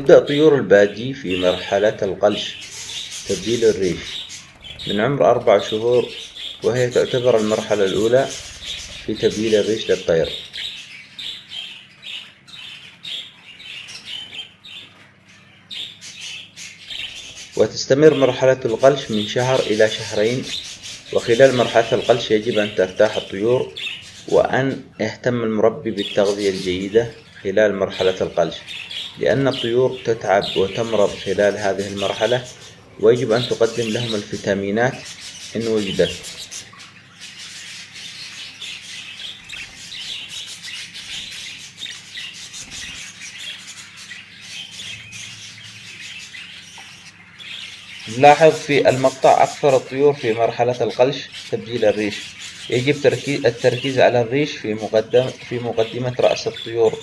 تبدأ طيور البادي في مرحلة القلش تبديل الريش من عمر 4 شهور، وهي تعتبر المرحلة الأولى في تبديل الريش للطير. وتستمر مرحلة القلش من شهر إلى شهرين، وخلال مرحلة القلش يجب أن ترتاح الطيور وأن يهتم المربي بالتغذية الجيدة خلال مرحلة القلش، لأن الطيور تتعب وتمرض خلال هذه المرحلة، ويجب أن تقدم لهم الفيتامينات إن وجدت. نلاحظ في المقطع أكثر الطيور في مرحلة القلش تبديل الريش. يجب التركيز على الريش في مقدمة رأس الطيور